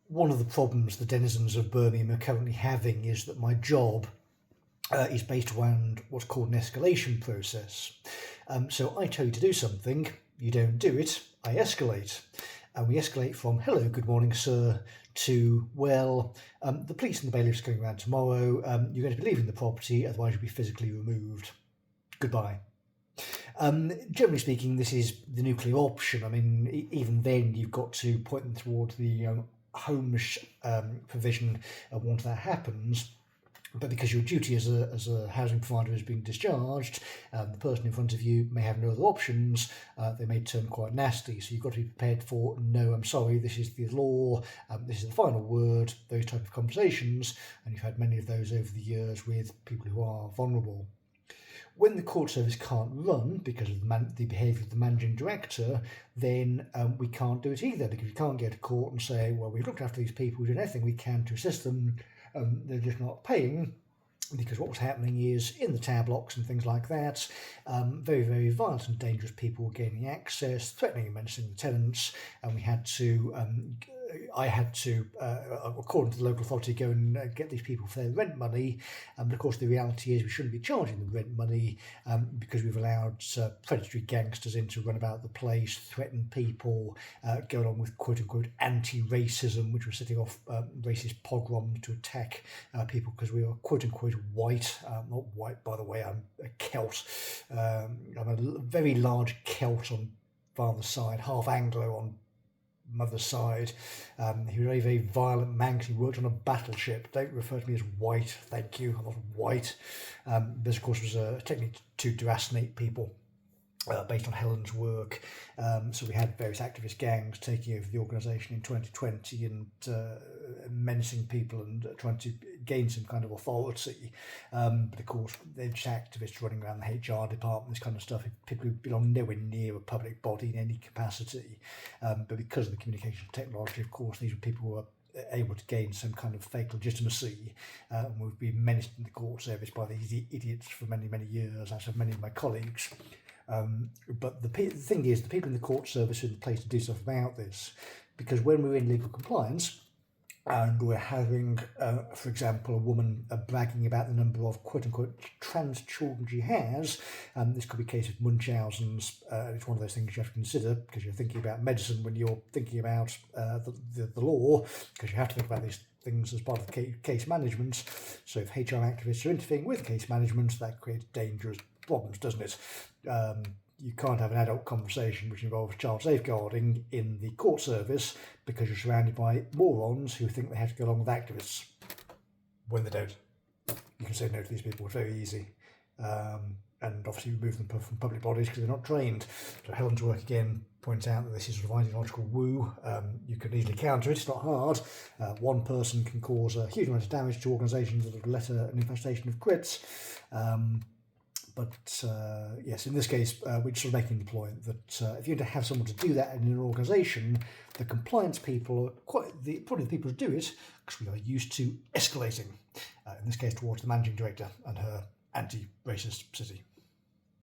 one of the problems the denizens of Birmingham are currently having is that my job is based around what's called an escalation process. So I tell you to do something, you don't do it, I escalate. And we escalate from, hello, good morning, sir, to, well, the police and the bailiff's coming around tomorrow, you're going to be leaving the property, otherwise you'll be physically removed. Goodbye. Generally speaking, this is the nuclear option. I mean, even then you've got to point them towards the homes provision once that happens. But because your duty as a housing provider has been discharged, the person in front of you may have no other options, they may turn quite nasty. So you've got to be prepared for, no, I'm sorry, this is the law, this is the final word, those type of conversations. And you've had many of those over the years with people who are vulnerable. When the court service can't run because of the behaviour of the managing director, then we can't do it either, because we can't go to court and say, well, we've looked after these people, we've done everything we can to assist them, they're just not paying, because what was happening is in the tower blocks and things like that, very, very violent and dangerous people were gaining access, threatening and menacing the tenants, and we had to I had to, according to the local authority, go and get these people for their rent money. But of course, the reality is we shouldn't be charging them rent money because we've allowed predatory gangsters in to run about the place, threaten people, go along with quote-unquote anti-racism, which was setting off racist pogroms to attack people because we are quote-unquote white. Not white, by the way, I'm a Celt. I'm a very large Celt on father's side, half Anglo on mother's side. He was a very, very violent man because he worked on a battleship. Don't refer to me as white, thank you, I'm not white. This of course was a technique to deracinate people based on Helen's work. So we had various activist gangs taking over the organisation in 2020 and menacing people and trying to gain some kind of authority. But of course, they're just activists running around the HR department, this kind of stuff, people who belong nowhere near a public body in any capacity. But because of the communication technology, of course, these were people who were able to gain some kind of fake legitimacy. We've been menaced in the court service by these idiots for many, many years, as have many of my colleagues. But the thing is, the people in the court service are in the place to do stuff about this, because when we're in legal compliance and we're having, for example, a woman bragging about the number of quote-unquote trans children she has, this could be a case of Munchausen's. It's one of those things you have to consider because you're thinking about medicine when you're thinking about the law, because you have to think about these things as part of the case management. So if HR activists are interfering with case management, that creates dangerous problems, doesn't it? You can't have an adult conversation which involves child safeguarding in the court service because you're surrounded by morons who think they have to go along with activists when they don't. You can say no to these people, it's very easy. And obviously remove them from public bodies because they're not trained. So Helen's work again points out that this is sort of ideological woo. You can easily counter it, it's not hard. One person can cause a huge amount of damage to organisations that have let an infestation of crits. But yes, in this case, we're sort of making the point that if you're going to have someone to do that in an organisation, the compliance people are probably the people who do it, because we are used to escalating, in this case towards the managing director and her anti-racist city.